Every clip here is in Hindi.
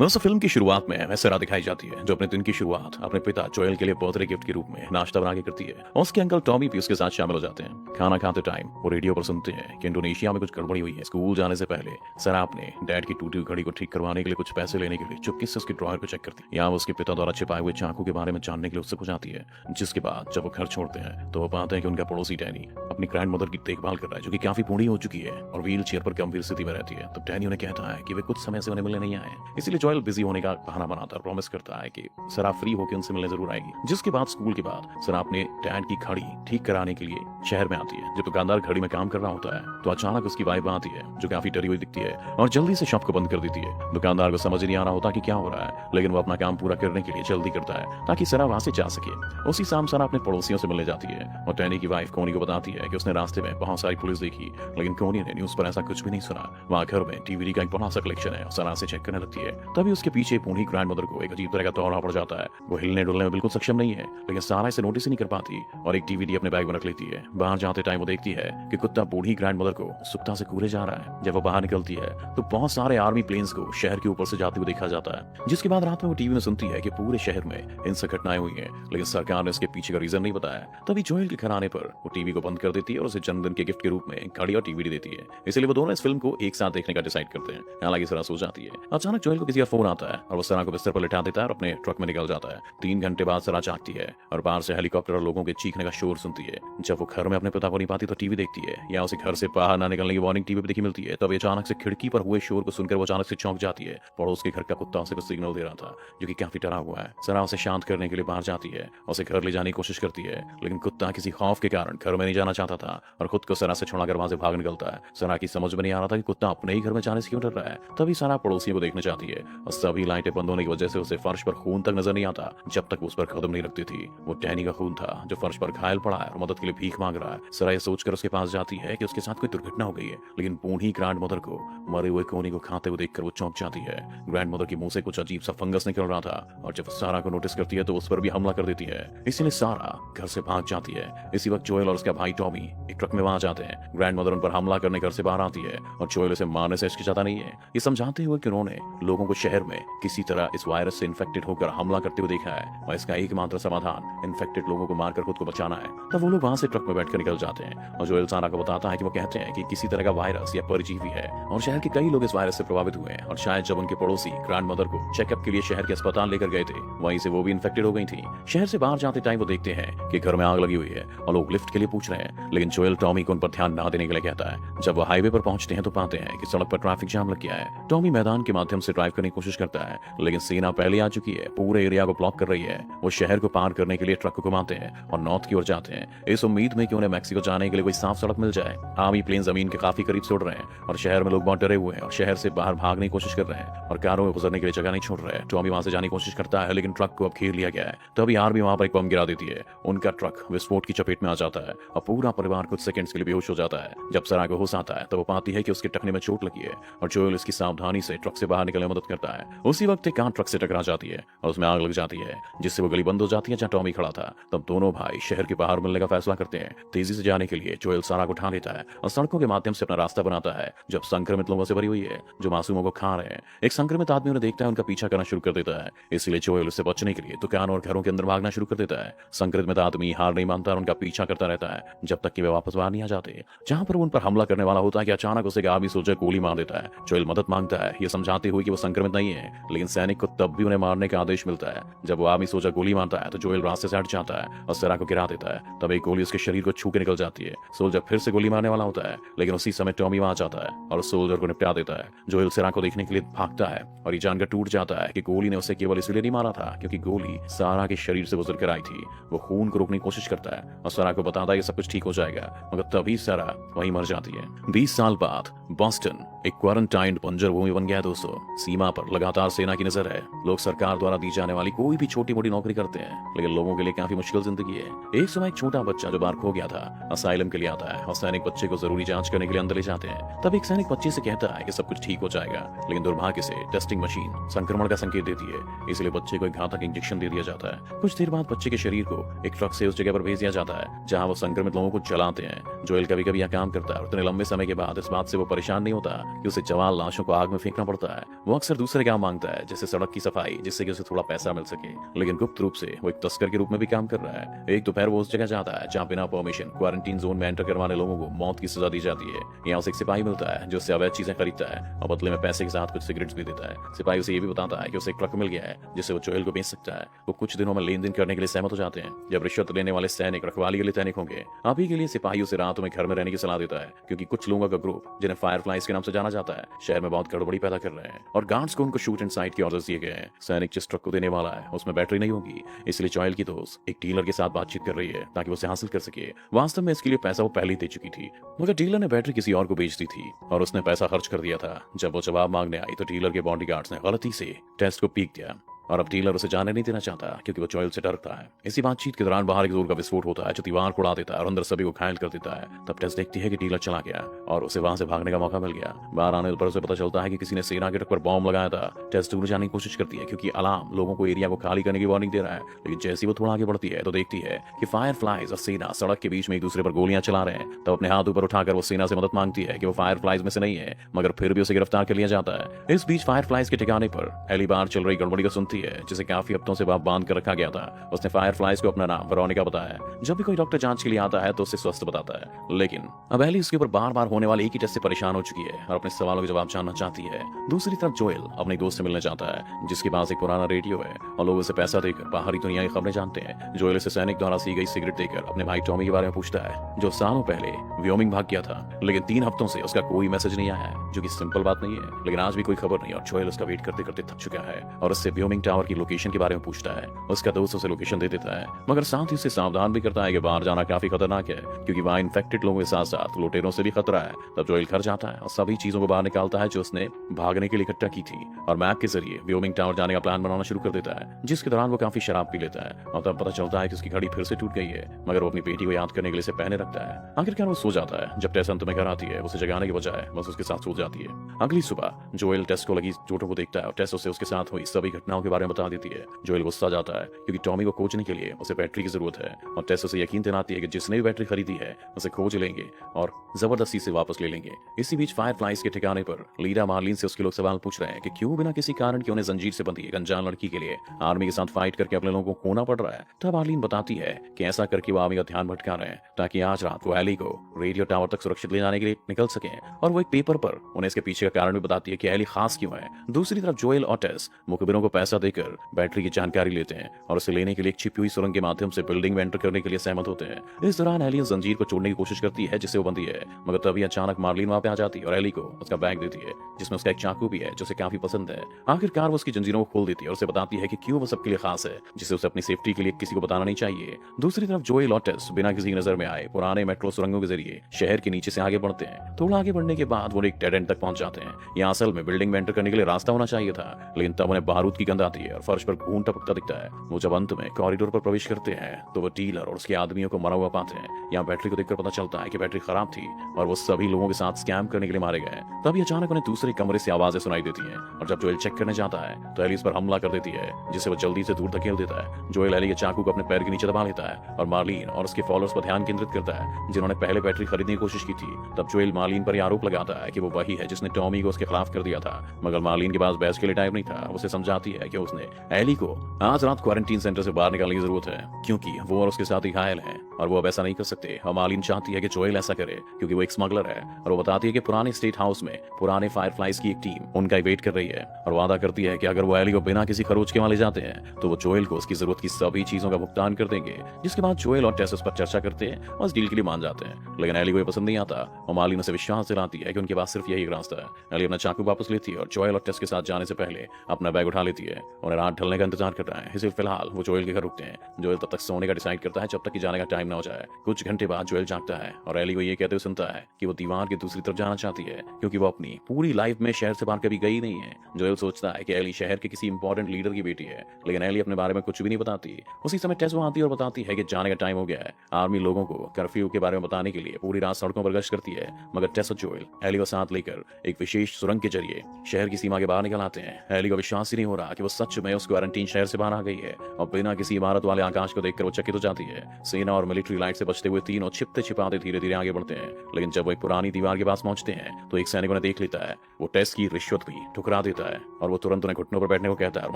दोस्तों फिल्म की शुरुआत में हमें सरा दिखाई जाती है जो अपने दिन की शुरुआत अपने पिता जोएल के लिए बर्थडे गिफ्ट के रूप में नाश्ता बना के करती है और उसके अंकल टॉमी भी उसके साथ शामिल हो जाते हैं। खाना खाते टाइम वो रेडियो पर सुनते हैं कि इंडोनेशिया में कुछ गड़बड़ी हुई है। स्कूल जाने से पहले सरा अपने डैड की टूटी हुई घड़ी को ठीक करवाने के लिए कुछ पैसे लेने के लिए चुपके से उसके ड्रॉयर को चेक करती है। यहाँ वो उसके पिता द्वारा छिपाए हुए चाकू के बारे में जानने के लिए उत्सुक हो जाती है। जिसके बाद जब वो घर छोड़ते हैं तो वो पाते हैं कि उनका पड़ोसी डैनी अपनी ग्रैंड मदर की देखभाल कर रहा है जो कि काफी बूढ़ी हो चुकी है और व्हील चेयर पर गंभीर स्थिति में रहती है। तो डैनी उन्हें कहता है कि वे कुछ समय से उन्हें मिलने नहीं आए, इसलिए जोएल बिजी होने का बहाना बनाता है, प्रॉमिस करता है कि सरा फ्री होकर उनसे मिलने जरूर आएगी। जिसके बाद स्कूल के बाद सरा अपने डैड की घड़ी ठीक कराने के लिए शहर में आती है। जब दुकानदार घड़ी में काम कर रहा होता है तो अचानक उसकी वाइफ आती है जो काफी डरी हुई दिखती है और जल्दी से शॉप को बंद कर देती है। दुकानदार को समझ नहीं आ रहा होता कि क्या हो रहा है, लेकिन वो अपना काम पूरा करने के लिए जल्दी करता है ताकि सरा वहां से जा सके। उसी शाम सरा अपने पड़ोसियों से मिलने जाती है और डैनी की वाइफ कोनी को बताती है कि उसने रास्ते में बहुत सारी पुलिस देखी, लेकिन कोनी ने न्यूज पर ऐसा कुछ भी नहीं सुना। वहाँ घर में टीवी का एक बड़ा सा कलेक्शन है और सरा से चेक करने लगती है। तभी उसके पीछे बूढ़ी ग्रैंड मदर को एक अजीब तरह का दौरा पड़ जाता है। वो हिलने डुलने में बिल्कुल सक्षम नहीं है, लेकिन सारा इसे नोटिस ही नहीं कर पाती और एक डीवीडी अपने बैग में रख लेती है। बाहर जाते टाइम वो देखती है कि कुत्ता बूढ़ी ग्रैंड मदर को सुकता से कूरे जा रहा है। जब वो बाहर निकलती है तो बहुत सारे आर्मी प्लेन्स को शहर के ऊपर से जाते हुए देखा जाता है। जिसके बाद रात में वो टीवी में सुनती है कि पूरे शहर में हिंसक घटनाएं हुई हैं, लेकिन सरकार ने इसके पीछे का रीजन नहीं बताया। तभी जोएल के घर आने पर वो टीवी को बंद कर देती है और उसे जन्मदिन के गिफ्ट के रूप में घड़ी और टीवी देती है। इसलिए वो दोनों इस फिल्म को एक साथ देखने का डिसाइड करते हैं। हालांकि सरा सो जाती है। अचानक जोएल को किसी का फोन आता है और वो सरा को बिस्तर पर लिटा देता है और अपने ट्रक में निकल जाता है। 3 घंटे बाद सरा जागती है और बाहर से हेलीकॉप्टर और लोगों के चीखने का शोर सुनती है। जब वो घर में अपने पिता को नहीं पाती तो टीवी देखती है। या उसे घर से बाहर ना निकलने की वार्निंग टीवी पर दिखी मिलती है। तब अचानक से खिड़की पर हुए शोर को सुनकर वो अचानक से चौंक जाती है। पड़ोस के घर का कुत्ता उसे कुछ सिग्नल दे रहा था जो कि काफी डरा हुआ है। सरा उसे शांत करने के लिए बाहर जाती है, उसे घर ले जाने की कोशिश करती है, लेकिन कुत्ता किसी खौफ के कारण घर में नहीं जाना चाहता था और खुद को सरा से छोड़ाकर वहां से भाग निकलता है। सरा की समझ में नहीं आ रहा था कि कुत्ता अपने ही घर में जाने से क्यों डर रहा है। तभी सरा पड़ोसियों को देखने जाती है और सभी लाइटें बंद होने की वजह से उसे फर्श पर खून तक नजर नहीं आता जब तक उस पर कदम नहीं रखती थी। वो डैनी का खून था जो फर्श पर घायल पड़ा है और मदद के लिए भीख मांग रहा है। सरा ये सोचकर उसके पास जाती है कि उसके साथ कोई दुर्घटना हो गई है, लेकिन बूढ़ी ग्रैंड मदर को मरे हुए कोनी को खाते हुए देखकर वो चौंक जाती है। ग्रैंड मदर के मुंह से कुछ अजीब सा फंगस निकल रहा था और जब सारा को नोटिस करती है तो उस पर भी हमला कर देती है। इसलिए सारा घर से भाग जाती है। इसी वक्त जोएल और उसका भाई टॉमी एक ट्रक में वहां जाते हैं। ग्रैंड मदर उन पर हमला करने घर से बाहर आती है और जोएल उसे मारने से हिचकिचाता नहीं है, ये समझाते हुए कि उन्होंने लोगों को शहर में किसी तरह इस वायरस से इन्फेक्टेड होकर हमला करते हुए देखा है और इसका एकमात्र समाधान इन्फेक्टेड लोगों को मारकर खुद को बचाना है। तब वो लोग वहां से ट्रक में बैठकर निकल जाते हैं और जोएल सारा को बताता है कि वो कहते हैं कि किसी तरह का वायरस या परजीवी है और शहर के कई लोग इस वायरस से प्रभावित हुए हैं और शायद जब उनके पड़ोसी ग्रैंड मदर को चेकअप के लिए शहर के अस्पताल लेकर गए थे वहीं से वो भी इन्फेक्टेड हो गई थी। शहर से बाहर जाते टाइम वो देखते हैं कि घर में आग लगी हुई है और लोग लिफ्ट के लिए पूछ रहे हैं, लेकिन जोएल टॉमी को उन पर ध्यान ना देने के लिए कहता है। जब वो हाईवे पर पहुंचते हैं तो पाते हैं कि सड़क पर ट्रैफिक जाम लग गया है। टॉमी मैदान के माध्यम से ड्राइव करने की कोशिश करता है, लेकिन सेना पहले आ चुकी है, पूरे एरिया को ब्लॉक कर रही है। वो शहर को पार करने के लिए ट्रक को घुमाते हैं और नॉर्थ की ओर जाते हैं इस उम्मीद में कि उन्हें मैक्सिको जाने के लिए कोई साफ सड़क मिल जाए। आर्मी प्लेन जमीन के काफी करीब से उड़ रहे हैं और शहर में लोग बहुत डरे हुए हैं और शहर से बाहर भागने की कोशिश कर रहे हैं और कारों में गुजरने के लिए जगह नहीं छोड़ रहे हैं। टॉमी वहां से जाने की कोशिश करता है, लेकिन ट्रक को अब घेर लिया गया है। तभी आर्मी वहां पर एक बम गिरा देती है। उनका ट्रक विस्फोट की चपेट में आ जाता है और पूरा परिवार कुछ सेकंड्स के लिए बेहोश हो जाता है। जब सरा को होश आता है तो वो पाती है कि उसके टखने में चोट लगी है और जोएल इसकी सावधानी से ट्रक से बाहर निकलने में मदद करता है। उसी वक्त एक कार ट्रक से टकरा जाती है और उसमें आग लग जाती है, जिससे वो गली बंद हो जाती है जहाँ टॉमी खड़ा था। तब दोनों भाई शहर के बाहर मिलने का फैसला करते हैं। तेजी से जाने के लिए जोएल सारा को उठा लेता है और सड़कों के माध्यम से अपना रास्ता बनाता है जब संक्रमित लोगों से भरी हुई है जो मासूमों को खा रहे हैं। एक संक्रमित आदमी उन्हें देखता है, उनका पीछा करना शुरू कर देता है। इसलिए जोएल उससे बचने के लिए दुकान और घरों के अंदर भागना शुरू कर देता है। संक्रमित आदमी हार नहीं मानता और उनका पीछा करता रहता है जब तक कि वे वापस बाहर नहीं आ जाते। जहां पर वो उन पर हमला करने वाला होता है कि अचानक उसे आर्मी सोल्जर गोली मार देता है। जोएल मदद मांगता है, ये समझाते हुए कि वो संक्रमित नहीं है, लेकिन सैनिक को तब भी उन्हें मारने का आदेश मिलता है। जब वो आर्मी सोल्जर गोली मारता है तो जोएल रास्ते से हट जाता है और सरा को गिरा देता है। तब एक गोली उसके शरीर को छू के निकल जाती है। सोल्जर फिर से गोली मारने वाला होता है, लेकिन उसी समय टॉमी वहां जाता है और सोल्जर को निपटा देता है। जोएल सरा को देखने के लिए भागता है और ये जानकर टूट जाता है कि गोली ने उसे केवल इसलिए नहीं मारा था क्योंकि गोली सारा के शरीर से गुजर कर आई थी। वो खून को रोकने की कोशिश करता है और सरा को बताता है कि सब कुछ ठीक हो जाएगा, मगर तभी सरा वहीं मर जाती है। 20 साल बाद बॉस्टन एक क्वारंटाइंड बंजर भूमि बन गया है। दोस्तों, सीमा पर लगातार सेना की नजर है। लोग सरकार द्वारा दी जाने वाली कोई भी छोटी मोटी नौकरी करते हैं, लेकिन लोगों के लिए काफी मुश्किल जिंदगी है। एक समय एक छोटा बच्चा जो बाहर खो गया था असाइलम के लिए आता है और सैनिक बच्चे को जरूरी जांच करने के लिए अंदर ले जाते हैं। तब एक सैनिक बच्चे से कहता है कि सब कुछ ठीक हो जाएगा, लेकिन दुर्भाग्य से टेस्टिंग मशीन संक्रमण का संकेत देती है, इसलिए बच्चे को एक घातक इंजेक्शन दे दिया जाता है। कुछ देर बाद बच्चे के शरीर को एक ट्रक से उस जगह पर भेज दिया जाता है जहां वो संक्रमित लोगों को जलाते हैं। जोएल कभी कभी यह काम करता है और इतने लंबे समय के बाद इस बात से वो परेशान नहीं होता कि उसे जवान लाशों को आग में फेंकना पड़ता है। वो अक्सर दूसरे काम मांगता है, जैसे सड़क की सफाई, जिससे कि उसे थोड़ा पैसा मिल सके, लेकिन गुप्त रूप से वो एक तस्कर के रूप में भी काम कर रहा है। एक दोपहर वो उस जगह जाता है जहाँ बिना परमिशन क्वारंटीन जोन में एंटर करवाने लोगों को मौत की सजा दी जाती है। यहाँ उसे एक सिपाही मिलता है जो उससे अवैध चीजें खरीदता है और बदले में पैसे के साथ कुछ सिगरेट्स भी देता है। सिपाही उसे ये भी बताता है कि उसे एक ट्रक मिल गया है जिससे वो जोएल को बेच सकता है। वो कुछ दिनों में लेन देन करने के लिए सहमत हो जाते हैं। जब रिश्वत लेने वाले सैनिक रखवाली के लिए तैनिक होंगे, अभी के लिए सिपाही उसे रातों में घर में रहने की सलाह देता है, क्योंकि कुछ लोगों का ग्रुप, जिन्हें फायरफ्लाइज के नाम से जाना जाता है, शहर में बहुत गड़बड़ी पैदा कर रहे हैं और गार्ड्स को उनको शूट एंड साइड के ऑर्डर्स दिए गए हैं। सैनिक जिस ट्रक को देने वाला है उसमें बैटरी नहीं होगी, इसलिए जोएल की दोस्त एक डीलर के साथ बातचीत कर रही है ताकि वो उसे हासिल कर सके। वास्तव में इसके लिए पैसा वो पहले ही दे चुकी थी, मगर डीलर ने बैटरी किसी और को बेच दी थी और उसने पैसा खर्च कर दिया था। जब वो जवाब मांगने आई तो डीलर के बॉडीगार्ड्स ने गलती से टेस्ट को पीक दिया और अब डीलर उसे जाने नहीं देना चाहता क्योंकि वो जोएल से डरता है। इसी बातचीत के दौरान बाहर एक जोर का विस्फोट होता है जो दीवार को उड़ा देता है और अंदर सभी को घायल कर देता है। तब टेस देखती है कि डीलर चला गया और उसे वहां से भागने का मौका मिल गया। बाहर आने पर उसे पता चलता है कि किसी ने सेना के ट्रक पर बॉम्ब लगाया था। टेस दूर जाने की कोशिश करती है क्योंकि अलार्म लोगों को एरिया को खाली करने की वार्निंग दे रहा है, लेकिन जैसी वो थोड़ा आगे बढ़ती है तो देखती है कि फायर फ्लाइज और सेना सड़क के बीच में एक दूसरे पर गोलियां चला रहे हैं। तब अपने हाथ ऊपर उठाकर वो सेना से मदद मांगती है कि वो फायर फ्लाइज में से नहीं है, मगर फिर भी उसे गिरफ्तार कर लिया जाता है। इस बीच फायर फ्लाइज के ठिकाने पर एली बार चल रही गड़बड़ी को सुनती है जिसे काफी हफ्तों से बांध कर रखा गया था। उसने फायर फ्लाइज को अपना नाम वेरोनिका बताया। जब भी कोई डॉक्टर जांच के लिए आता है तो उसे स्वस्थ बताता है, लेकिन अब एली उसके ऊपर बार बार होने वाले एक ही टेस्ट से परेशान हो चुकी है और अपने सवालों के जवाब जानना चाहती है। दूसरी तरफ जोएल अपने दोस्त से मिलने जाता है जिसके पास एक पुराना रेडियो है और लोग उसे पैसा देकर बाहरी दुनिया की खबरें जानते हैं। जोएल उसे सैनिक द्वारा सी गई सिगरेट देकर अपने भाई टॉमी के बारे में पूछता है जो सालों पहले व्योमिंग भाग गया था, लेकिन 3 हफ्तों से उसका कोई मैसेज नहीं आया है, जो कि सिंपल बात नहीं है, लेकिन आज भी कोई खबर नहीं और जोएल उसका वेट करते करते थक चुका है और उससे व्योमिंग टावर की लोकेशन के बारे में पूछता है। उसका दोस्त उसे लोकेशन दे देता है, मगर साथ ही उसे सावधान भी करता है कि बाहर जाना काफी खतरनाक है क्योंकि वहां इन्फेक्टेड लोगों के साथ साथ लुटेरों से भी खतरा है। तब जोएल घर जाता है और सभी चीजों को बाहर निकालता है जो उसने भागने के लिए इकट्ठा की थी और मैप के जरिए व्योमिंग टावर जाने का प्लान बनाना शुरू कर देता है, जिसके दौरान वो काफी शराब पी लेता है और तब पता चलता है कि उसकी घड़ी फिर से टूट गई है, मगर वो अपनी बेटी को याद करने के लिए इसे पहने रखता है। आखिरकार वो सो जाता है। जब टेस अंत में घर आती है उसे जगाने के बजाय बस उसके साथ सो जाती है। अगली सुबह जोएल टेस को लगी चोटों को देखता है और टेस उसे उसके साथ हुई सभी घटनाओं के बारे में बता देती है। जोएल गुस्सा जाता है क्योंकि टॉमी को खोजने के लिए उसे बैटरी की जरूरत है और टेस उसे यकीन दिलाती है कि जिसने भी बैटरी खरीदी है उसे खोज लेंगे और जबरदस्ती से वापस ले लेंगे। इसी बीच फायर फ्लाइज के ठिकाने पर लीडा मार्लिन से उसके लोग सवाल पूछ रहे हैं कि क्यों बिना किसी कारण के उन्हें जंजीर से बंधी एक अनजान लड़की के लिए आर्मी के साथ फाइट करके अपने लोगों को खोना पड़ रहा है। तब मार्लिन बताती है कि ऐसा करके वो आर्मी का ध्यान भटका रहे हैं ताकि आज रात वो एली को रेडियो टावर तक सुरक्षित ले जाने के लिए निकल सके, और वो एक पेपर पर उन्हें इसके पीछे का कारण भी बताती है कि एली खास क्यों है। दूसरी तरफ जोएल और टेस मुखबिरों को पैसा देकर बैटरी की जानकारी लेते हैं और उसे लेने के लिए एक छिपी हुई सुरंग के माध्यम से बिल्डिंग में एंटर करने के लिए सहमत होते हैं। इस दौरान एली जंजीर को तोड़ने की कोशिश करती है जिससे वो बंधी है, मगर तभी अचानक मार्लिन वहां पे आ जाती है और एली को उसका बैग देती है जिसमें उसका एक चाकू भी है जो उसे काफी पसंद है। आखिरकार वो उसकी जंजीरों को खोल देती है और उसे बताती है कि क्यों वो सबके लिए खास है, जिसे उसे अपनी सेफ्टी के लिए किसी को बताना नहीं चाहिए। दूसरी तरफ जोएल और टेस बिना किसी की नजर में आए पुराने मेट्रो सुरंगों के जरिए शहर के नीचे से आगे बढ़ते हैं। थोड़ा आगे बढ़ने के बाद वो एक डेड एंड तक पहुंच जाते हैं। यहाँ असल में बिल्डिंग में एंटर करने के लिए रास्ता होना चाहिए था, लेकिन तब उन्हें बारूद की गंध आती है और फर्श पर खून टपकता दिखता है। वो जब अंत में कॉरिडोर पर प्रवेश करते हैं तो वो डीलर और उसके आदमियों को मरा हुआ पाते हैं। यहाँ बैटरी को देखकर पता चलता है कि बैटरी खराब थी और वो सभी लोगों के साथ स्कैम करने के लिए मारे गए। तभी अचानक उन्हें दूसरे कमरे से आवाजें सुनाई देती हैं और जब जोएल चेक करने जाता है तो एली इस पर हमला कर देती है जिसे वो जल्दी से दूर धकेल देता है। जोएल एली के चाकू को अपने पैर के नीचे दबा लेता है और मार्लिन और उसके फॉलोअर्स पर ध्यान केंद्रित करता है जिन्होंने पहले बैटरी खरीदने की कोशिश की थी। तब जोएल मार्लिन पर आरोप लगाता है कि वो वही है जिसने टॉमी को उसके खिलाफ कर दिया था, मगर मार्लिन के पास बहस के लिए टाइम नहीं था। उसे समझाती है कि उसने एली को आज रात क्वारंटीन सेंटर से बाहर निकालने की जरूरत है क्योंकि वो और उसके साथ ही घायल हैं और वो अब ऐसा नहीं कर सकते। और मार्लिन चाहती है कि जोएल ऐसा करे क्योंकि वो एक स्मगलर है, और वो बताती है कि पुराने स्टेट हाउस में पुराने फायरफ्लाइज की एक टीम उनका वेट कर रही है और वादा करती है कि अगर वो एली को बिना किसी खरोच के वहां ले जाते हैं तो वो जोएल को उसकी जरूरत की सभी चीजों का भुगतान कर देंगे। जिसके बाद जोएल और टेस उस पर चर्चा करते हैं और इस डील के लिए मान जाते हैं, लेकिन एली को ये पसंद नहीं आता और मार्लिन उसे विश्वास दिलाती है कि उनके पास सिर्फ यही एक रास्ता है। एली अपना चाकू वापस लेती है और जोएल और टेस के साथ जाने से पहले अपना बैग उठा लेती है। उन्हें रात ढलने का इंतजार कर रहा है, इसलिए फिलहाल वो जोएल के घर रुकते हैं। जोएल तब तक सोने का डिसाइड करता है जब तक कि जाने का टाइम ना हो जाए। कुछ घंटे बाद जोएल जागता है और एली को ये कहते हुए सुनता है कि वो दीवार की दूसरी तरफ जाना चाहती है क्योंकि वो अपनी पूरी लाइफ में शहर से बाहर कभी गई नहीं है। जोएल सोचता है कि एली शहर के किसी इंपॉर्टेंट लीडर की बेटी है, लेकिन एली अपने बारे में कुछ भी नहीं बताती। उसी समय टेस वहां आती है और बताती है कि जाने का टाइम हो गया है। आर्मी लोगों को कर्फ्यू के बारे में बताने के लिए पूरी रात सड़कों पर गश्त करती है, मगर टेस और जोएल एली को साथ लेकर एक विशेष सुरंग के जरिए शहर की सीमा के बाहर निकल आते हैं। एली को विश्वास ही नहीं हो रहा कि वो सच में उस क्वारंटीन शहर से बाहर आ गई है और बिना किसी इमारत वाले आकाश को देखकर वो चकित हो जाती है। सेना और मिलिट्री लाइट से बचते हुए तीनों छिपते छिपाते धीरे धीरे आगे बढ़ते हैं, लेकिन जब वो एक पुरानी दीवार के पास पहुंचते हैं तो एक सैनिक उन्हें देख लेता है। वो टेस्ट की रिश्वत भी ठुकरा देता है और वो तुरंत उन्हें घुटनों पर बैठने को कहता है और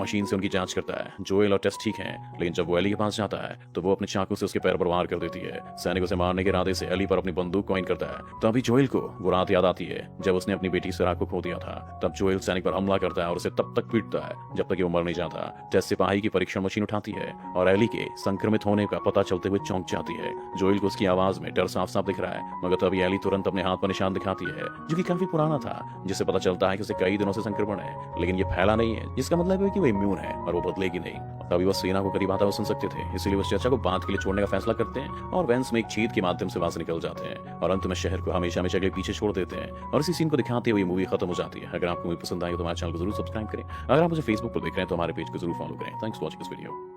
मशीन से उनकी जांच करता है। जोएल और टेस्ट ठीक हैं, लेकिन जब वो एली के पास जाता है तो वो अपने चाकू से उसके पैर पर वार कर देती है। सैनिक उसे मारने के इरादे से एली पर अपनी बंदूक पॉइंट करता है। तभी जोएल को वो रात याद आती है जब उसने अपनी बेटी सिरा को खो दिया था। तब जोएल सैनिक पर हमला करता है और उसे तब तक पीटता है जब तक कि वो मर नहीं जाता। टेस्ट सिपाही की परीक्षण मशीन उठाती है और एली के संक्रमित होने का पता चलते हुए चौंक जाती है। जोएल को उसकी आवाज में डर साफ साफ दिख रहा है, मगर तभी एली तुरंत अपने हाथ पर निशान दिखाती है जो कि काफी पुराना था, जिससे पता चलता है कि उसे कई दिनों से संक्रमण है, लेकिन ये फैला नहीं है, जिसका मतलब है कि वो इम्यून है और वो बदलेगी नहीं। तभी वो सेना को करीब आता हुआ सुन सकते थे, इसलिए वो चर्चा को बात के लिए छोड़ने का फैसला करते हैं और वेंस में एक छेद के माध्यम से वहां से निकल जाते हैं और अंत में शहर को हमेशा हमेशा के लिए पीछे छोड़ देते हैं और इसी सीन को दिखाते हुए मूवी खत्म हो जाती है। अगर आपको मूवी पसंद आई तो हमारे चैनल को जरूर सब्सक्राइब करें। अगर आप मुझे फेसबुक पर देख रहे हैं तो हमारे पेज को जरूर फॉलो करें। Thanks for watching this video.